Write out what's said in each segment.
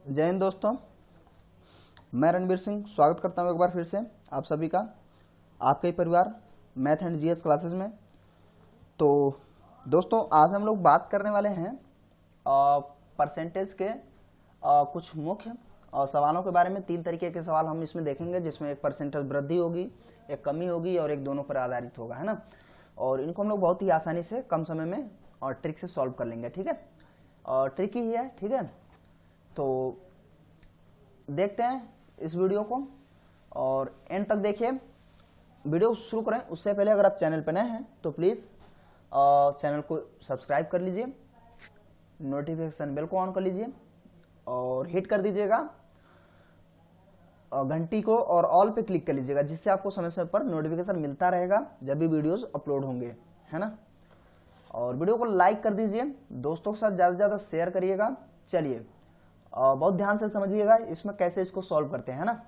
जय हिंद दोस्तों, मैं रणबीर सिंह स्वागत करता हूं एक बार फिर से आप सभी का आपके ही परिवार मैथ एंड जीएस क्लासेस में। तो दोस्तों आज हम लोग बात करने वाले हैं परसेंटेज के कुछ मुख्य सवालों के बारे में। 3 तरीके के सवाल हम इसमें देखेंगे, जिसमें एक परसेंटेज वृद्धि होगी, एक कमी होगी और एक दोनों पर आधारित होगा, है ना। और इनको हम लोग बहुत ही आसानी से कम समय में और ट्रिक से सॉल्व कर लेंगे, ठीक है। और ट्रिक ही है, ठीक है। तो देखते हैं इस वीडियो को और एंड तक देखिए। वीडियो शुरू करें उससे पहले अगर आप चैनल पर नए हैं तो प्लीज़ चैनल को सब्सक्राइब कर लीजिए, नोटिफिकेशन बेल को ऑन कर लीजिए और हिट कर दीजिएगा घंटी को और ऑल पे क्लिक कर लीजिएगा, जिससे आपको समय समय पर नोटिफिकेशन मिलता रहेगा जब भी वीडियोस अपलोड होंगे, है ना। और वीडियो को लाइक कर दीजिए, दोस्तों के साथ ज़्यादा से ज़्यादा शेयर करिएगा। चलिए बहुत ध्यान से समझिएगा इसमें कैसे इसको सॉल्व करते हैं ना।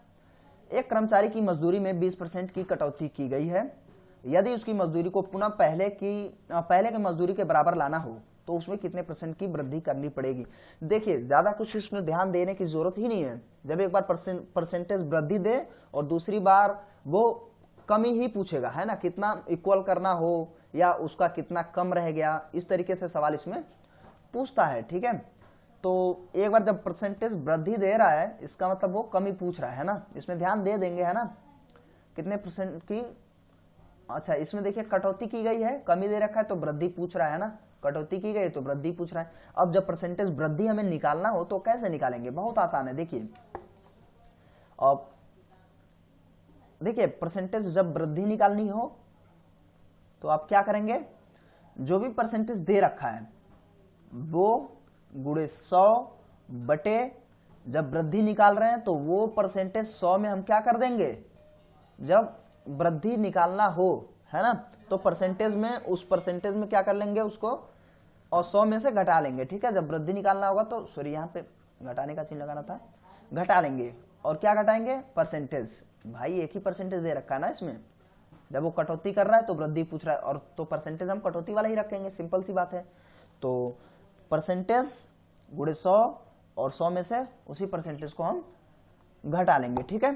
एक कर्मचारी की मजदूरी में 20% की कटौती की गई है। यदि उसकी मजदूरी को पुनः पहले के मजदूरी के बराबर लाना हो तो उसमें कितने % की वृद्धि करनी पड़ेगी। देखिए ज़्यादा कुछ इसमें ध्यान देने की जरूरत ही नहीं है। जब एक बार परसेंटेज वृद्धि दे और दूसरी बार वो कमी ही पूछेगा, है ना, कितना इक्वल करना हो या उसका कितना कम रह गया, इस तरीके से सवाल इसमें पूछता है, ठीक है। तो एक बार जब परसेंटेज वृद्धि दे रहा है इसका मतलब वो कमी पूछ रहा है ना, इसमें ध्यान दे देंगे, है ना, कितने % की। अच्छा इसमें देखिए कटौती की गई है, कमी दे रखा है तो वृद्धि पूछ रहा है ना, कटौती की गई तो वृद्धि पूछ रहा है। अब जब परसेंटेज वृद्धि हमें निकालना हो तो कैसे निकालेंगे, बहुत आसान है। देखिए अब देखिए परसेंटेज जब वृद्धि निकालनी हो तो आप क्या करेंगे, जो भी परसेंटेज दे रखा है वो गुणे 100 बटे, जब वृद्धि निकाल रहे हैं तो वो परसेंटेज 100 में हम क्या कर देंगे, जब वृद्धि निकालना हो, है ना, तो परसेंटेज में उस परसेंटेज में क्या कर लेंगे उसको और 100 में से घटा लेंगे, ठीक है। जब वृद्धि निकालना होगा तो सॉरी यहाँ पे घटाने का चिन्ह लगाना था, घटा लेंगे। और क्या घटाएंगे, परसेंटेज। भाई एक ही परसेंटेज दे रखा है ना इसमें, जब वो कटौती कर रहा है तो वृद्धि पूछ रहा है और तो परसेंटेज हम कटौती वाला ही रखेंगे, सिंपल सी बात है। तो परसेंटेज गुणे 100 और 100 में से उसी परसेंटेज को हम घटा लेंगे, ठीक है।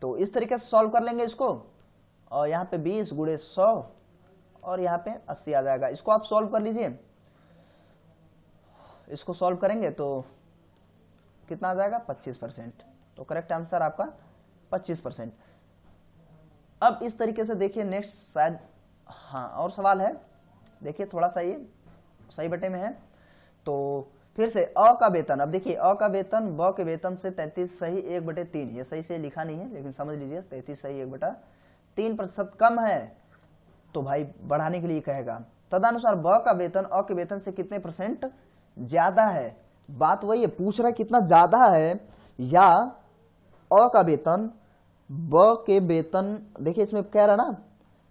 तो इस तरीके से सॉल्व कर लेंगे इसको। और यहाँ पे 20 गुणे 100 और यहाँ पे 80 आ जाएगा। इसको आप सॉल्व कर लीजिए, इसको सॉल्व करेंगे तो कितना आ जाएगा, 25%। तो करेक्ट आंसर आपका 25%। अब इस तरीके से देखिए नेक्स्ट शायद हाँ और सवाल है, देखिए थोड़ा सा ये सही बटे में है। तो फिर से अ का वेतन, अब देखिए अ का वेतन ब के वेतन से 33 सही 1/3, ये सही से लिखा नहीं है लेकिन समझ लीजिए 33 सही 1/3% कम है, तो भाई बढ़ाने के लिए कहेगा। तदनुसार ब का वेतन अ के वेतन से कितने % ज्यादा है। बात वही है, पूछ रहा है कितना ज्यादा है या अ का वेतन ब के वेतन, देखिए इसमें कह रहा ना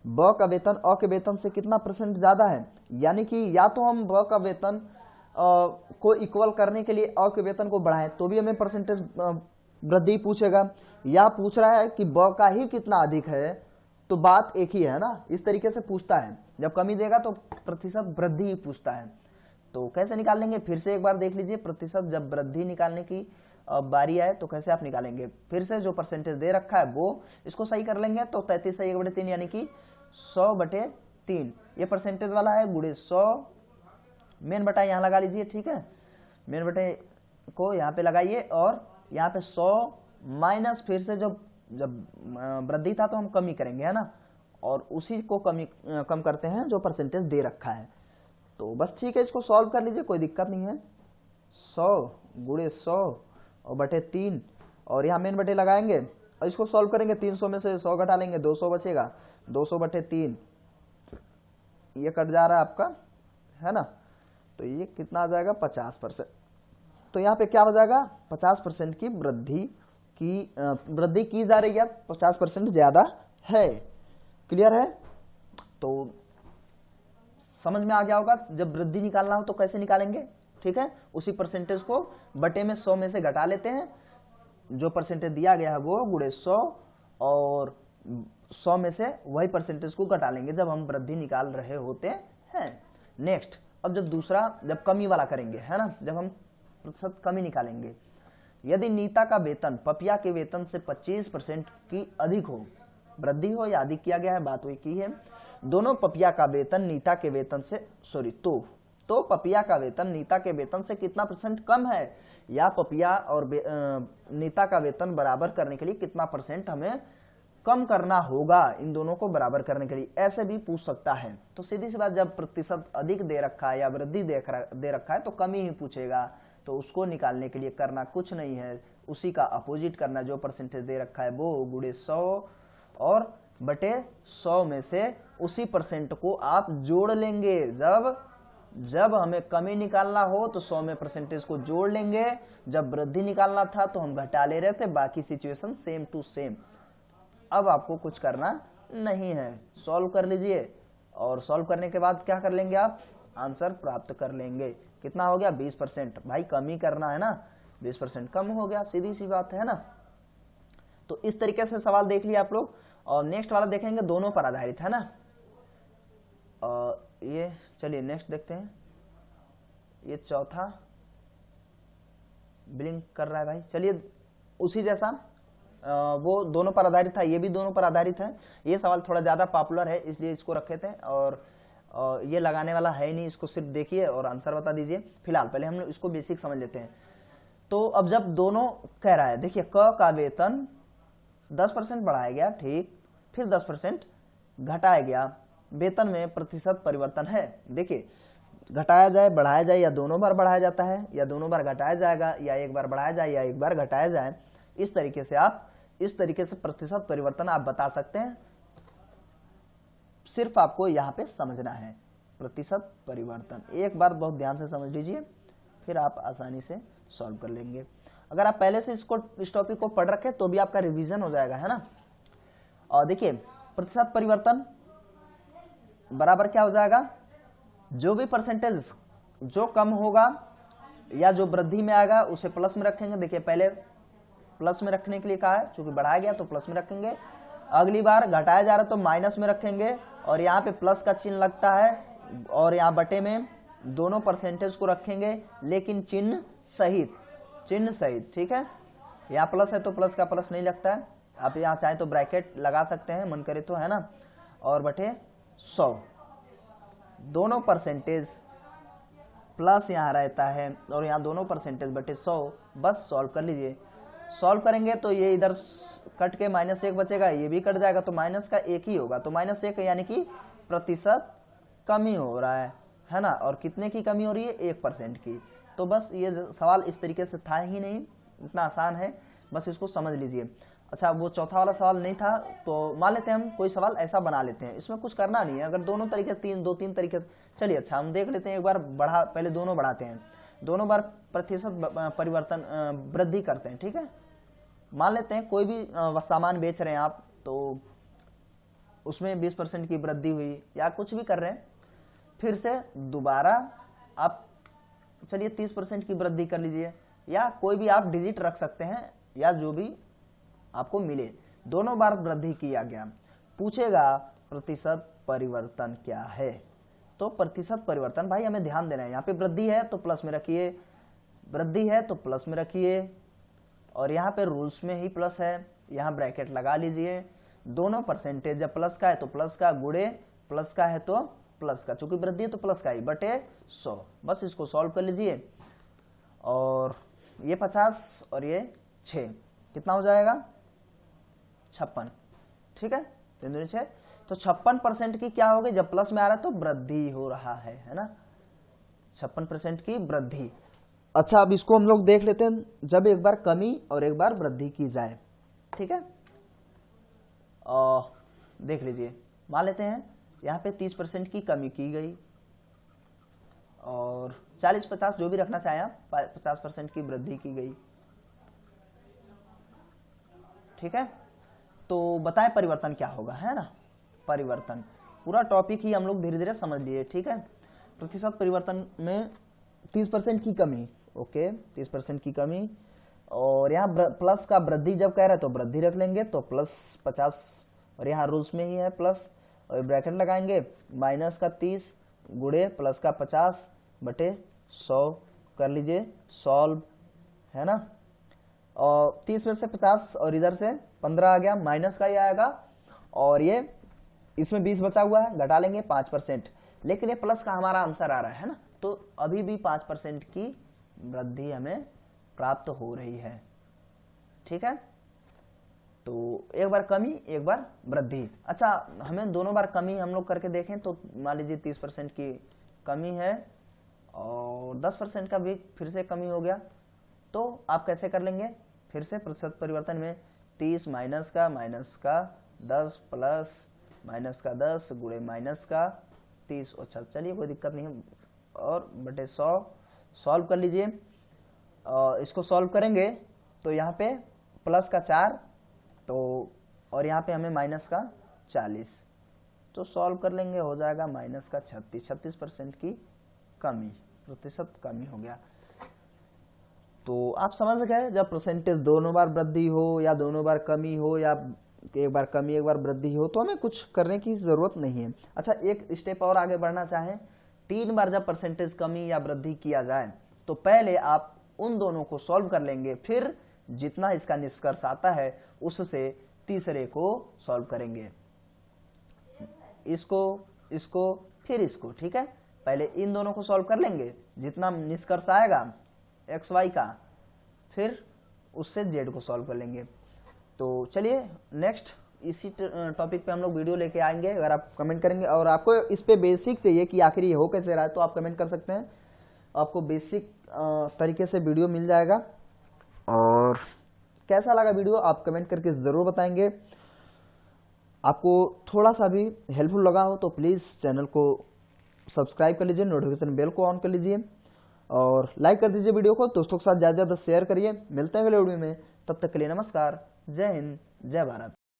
ब का वेतन अ के वेतन से कितना % ज्यादा है, यानी कि या तो हम ब का वेतन को इक्वल करने के लिए अ के वेतन को बढ़ाएं तो भी हमें परसेंटेज वृद्धि पूछेगा, या पूछ रहा है कि ब का ही कितना अधिक है, तो बात एक ही है ना। इस तरीके से पूछता है, जब कमी देगा तो प्रतिशत वृद्धि ही पूछता है। तो कैसे निकाल लेंगे, फिर से एक बार देख लीजिए। प्रतिशत जब वृद्धि निकालने की बारी आए तो कैसे आप निकालेंगे, फिर से जो परसेंटेज दे रखा है वो इसको सही कर लेंगे। तो 33 सही 1/3 यानी कि 100/3 ये परसेंटेज वाला है, गुणे 100 मेन बटा यहाँ लगा लीजिए, ठीक है। मेन बटे को यहाँ पे लगाइए और यहाँ पे 100 माइनस फिर से जब वृद्धि था तो हम कमी करेंगे, है ना, और उसी को कम करते हैं जो परसेंटेज दे रखा है। तो बस ठीक है, इसको सॉल्व कर लीजिए, कोई दिक्कत नहीं है। 100 गुणे 100 और बटे 3 और यहाँ मेन बटे लगाएंगे और इसको सॉल्व करेंगे। 300 में से 100 घटा लेंगे, 200 बचेगा, 200/3 ये कट जा रहा है आपका, है ना। तो ये कितना आ जाएगा, 50%। तो यहाँ पे क्या हो जाएगा, 50% की वृद्धि की जा रही है, 50% ज्यादा है। क्लियर है, तो समझ में आ गया होगा। जब वृद्धि निकालना हो तो कैसे निकालेंगे, ठीक है। उसी परसेंटेज को बटे में 100 में से घटा लेते हैं, जो परसेंटेज दिया गया है वो गुणे 100 और 100 में से वही परसेंटेज को घटा लेंगे जब हम वृद्धि निकाल रहे होते हैं। नेक्स्ट अब जब कमी वाला करेंगे, है ना, जब हम प्रतिशत कमी निकालेंगे यदि नीता का वेतन पपिया के वेतन से 25% की अधिक हो, वृद्धि हो या अधिक किया गया है, बात वही की है। दोनों पपिया का वेतन नीता के वेतन से तो पपिया का वेतन नीता के वेतन से कितना % कम है, या पपिया और नीता का वेतन बराबर करने के लिए कितना % हमें कम करना होगा इन दोनों को बराबर करने के लिए, ऐसे भी पूछ सकता है। तो सीधी सी बात, जब प्रतिशत अधिक दे रखा है या वृद्धि दे रखा है तो कमी ही पूछेगा। तो उसको निकालने के लिए करना कुछ नहीं है, उसी का अपोजिट करना, जो % दे रखा है वो गुणे 100 और बटे 100 में से उसी % को आप जोड़ लेंगे। जब हमें कमी निकालना हो तो 100 में % को जोड़ लेंगे, जब वृद्धि निकालना था तो हम घटा ले रहे थे, बाकी सिचुएशन सेम टू सेम। अब आपको कुछ करना नहीं है, सॉल्व कर लीजिए और सॉल्व करने के बाद क्या कर लेंगे आप, आंसर प्राप्त कर लेंगे। कितना हो गया, 20%। भाई कमी करना है ना, 20% कम हो गया, सीधी सी बात है ना। तो इस तरीके से सवाल देख लिया आप लोग। और नेक्स्ट वाला देखेंगे, दोनों पर आधारित है ना। ये चलिए नेक्स्ट देखते हैं। ये चौथा ब्लिंक कर रहा है भाई, चलिए उसी जैसा, वो दोनों पर आधारित था, ये भी दोनों पर आधारित है। ये सवाल थोड़ा ज्यादा पॉपुलर है इसलिए इसको रखे थे, और ये लगाने वाला है नहीं, इसको सिर्फ देखिए और आंसर बता दीजिए। फिलहाल पहले हम लोग इसको बेसिक समझ लेते हैं। तो अब जब दोनों कह रहा है, देखिए क का वेतन 10% बढ़ाया गया, ठीक, फिर 10% घटाया गया, वेतन में प्रतिशत परिवर्तन है। देखिए घटाया जाए बढ़ाया जाए, या दोनों बार बढ़ाया जाता है या दोनों बार घटाया जाएगा, या एक बार बढ़ाया जाए या एक बार घटाया जाए, इस तरीके से आप प्रतिशत परिवर्तन आप बता सकते हैं। सिर्फ आपको यहाँ पे समझना है प्रतिशत परिवर्तन। एक बार बहुत ध्यान से समझ लीजिए, फिर आप आसानी से सॉल्व कर लेंगे। अगर आप पहले से इस टॉपिक को पढ़ रखे तो भी आपका रिवीजन हो जाएगा, है ना। और देखिए प्रतिशत परिवर्तन बराबर क्या हो जाएगा, जो भी % जो कम होगा या जो वृद्धि में आएगा उसे प्लस में रखेंगे। देखिए पहले प्लस में रखने के लिए कहा है, चूंकि बढ़ाया गया तो प्लस में रखेंगे। अगली बार घटाया जा रहा है तो माइनस में रखेंगे, और यहाँ पे प्लस का चिन्ह लगता है, और यहाँ बटे में दोनों % को रखेंगे, लेकिन चिन्ह सहित, ठीक है। यहाँ प्लस है तो प्लस का प्लस नहीं लगता है, आप यहाँ चाहे तो ब्रैकेट लगा सकते हैं मन करे तो, है ना। और बटे 100, दोनों % प्लस यहाँ रहता है और यहाँ दोनों % बटे 100, बस सॉल्व कर लीजिए। सॉल्व करेंगे तो ये इधर कट के -1 बचेगा, ये भी कट जाएगा तो माइनस का 1 ही होगा, तो -1 यानी कि प्रतिशत कमी हो रहा है ना। और कितने की कमी हो रही है, 1% की। तो बस ये सवाल इस तरीके से था ही नहीं, इतना आसान है, बस इसको समझ लीजिए। अच्छा, वो चौथा वाला सवाल नहीं था तो मान लेते हैं हम कोई सवाल ऐसा बना लेते हैं, इसमें कुछ करना नहीं है। अगर दोनों तरीके से दो तीन तरीके से, चलिए अच्छा हम देख लेते हैं एक बार, पहले दोनों बढ़ाते हैं, दोनों बार प्रतिशत परिवर्तन वृद्धि करते हैं, ठीक है। मान लेते हैं कोई भी सामान बेच रहे हैं आप, तो उसमें 20% की वृद्धि हुई या कुछ भी कर रहे हैं, फिर से दोबारा आप चलिए 30% की वृद्धि कर लीजिए, या कोई भी आप डिजिट रख सकते हैं, या जो भी आपको मिले। दोनों बार वृद्धि किया गया, पूछेगा प्रतिशत परिवर्तन क्या है। तो प्रतिशत परिवर्तन भाई हमें ध्यान देना है, यहाँ पे वृद्धि है तो प्लस में रखिए, वृद्धि है तो प्लस में रखिए, और यहाँ पे रूल्स में ही प्लस है, यहाँ ब्रैकेट लगा लीजिए। दोनों % जब प्लस का है तो प्लस का, गुणे प्लस का है तो प्लस का, चूंकि वृद्धि है तो प्लस का ही, बटे 100, बस इसको सॉल्व कर लीजिए। और ये 50 और ये 6, कितना हो जाएगा, 56, ठीक है, 3 दूनी 6। तो 56% की क्या होगी, जब प्लस में आ रहा है तो वृद्धि हो रहा है ना, 56% की वृद्धि। अच्छा, अब इसको हम लोग देख लेते हैं, जब एक बार कमी और एक बार वृद्धि की जाए, ठीक है। देख लीजिए, मान लेते हैं यहाँ पे 30% की कमी की गई, और 40-50 जो भी रखना चाहे आप, 50% की वृद्धि की गई, ठीक है। तो बताएं परिवर्तन क्या होगा, है ना। परिवर्तन पूरा टॉपिक ही हम लोग धीरे धीरे समझ लिए, ठीक है। प्रतिशत परिवर्तन में 30% की कमी, ओके, 30% की कमी, और यहाँ प्लस का वृद्धि जब कह रहे हैं तो वृद्धि रख लेंगे, तो +50, और यहाँ रूल्स में ही है प्लस, और ब्रैकेट लगाएंगे, माइनस का 30 गुणे प्लस का 50 बटे 100 कर लीजिए, सॉल्व, है ना। और 30 में से 50 और इधर से 15 आ गया, माइनस का ही आएगा। और ये इसमें 20 बचा हुआ है, घटा लेंगे 5%, लेकिन ये प्लस का हमारा आंसर आ रहा है ना, तो अभी भी 5% की वृद्धि हमें प्राप्त हो रही है। ठीक है, तो एक बार कमी एक बार वृद्धि। अच्छा, हमें दोनों बार कमी हम लोग करके देखें तो मान लीजिए 30% की कमी है और 10% का भी फिर से कमी हो गया, तो आप कैसे कर लेंगे, फिर से प्रतिशत परिवर्तन में 30 माइनस का 10 प्लस माइनस का 10 गुणे माइनस का 30। अच्छा चलिए कोई दिक्कत नहीं है, और बटे 100 सॉल्व कर लीजिए। इसको सॉल्व करेंगे तो यहाँ पे प्लस का 4 तो, और यहाँ पे हमें माइनस का 40, तो सॉल्व कर लेंगे, हो जाएगा माइनस का 36% की कमी, प्रतिशत कमी हो गया। तो आप समझ गए, जब परसेंटेज दोनों बार वृद्धि हो या दोनों बार कमी हो या एक बार कमी एक बार वृद्धि हो तो हमें कुछ करने की जरूरत नहीं है। अच्छा, एक स्टेप और आगे बढ़ना चाहें, 3 बार जब परसेंटेज कमी या वृद्धि किया जाए तो पहले आप उन दोनों को सॉल्व कर लेंगे, फिर जितना इसका निष्कर्ष आता है उससे तीसरे को सॉल्व करेंगे, इसको फिर इसको। ठीक है, पहले इन दोनों को सॉल्व कर लेंगे, जितना निष्कर्ष आएगा एक्स वाई का, फिर उससे जेड को सॉल्व कर लेंगे। तो चलिए नेक्स्ट इसी टॉपिक पे हम लोग वीडियो लेके आएंगे। अगर आप कमेंट करेंगे और आपको इस पे बेसिक चाहिए कि आखिर ये हो कैसे रहा है तो आप कमेंट कर सकते हैं, आपको बेसिक तरीके से वीडियो मिल जाएगा। और कैसा लगा वीडियो आप कमेंट करके ज़रूर बताएंगे। आपको थोड़ा सा भी हेल्पफुल लगा हो तो प्लीज़ चैनल को सब्सक्राइब कर लीजिए, नोटिफिकेशन बेल को ऑन कर लीजिए और लाइक कर दीजिए वीडियो को, दोस्तों के साथ ज़्यादा से ज़्यादा शेयर करिए। मिलते हैं अगले वीडियो में, तब तक के लिए नमस्कार, जय हिंद, जय भारत।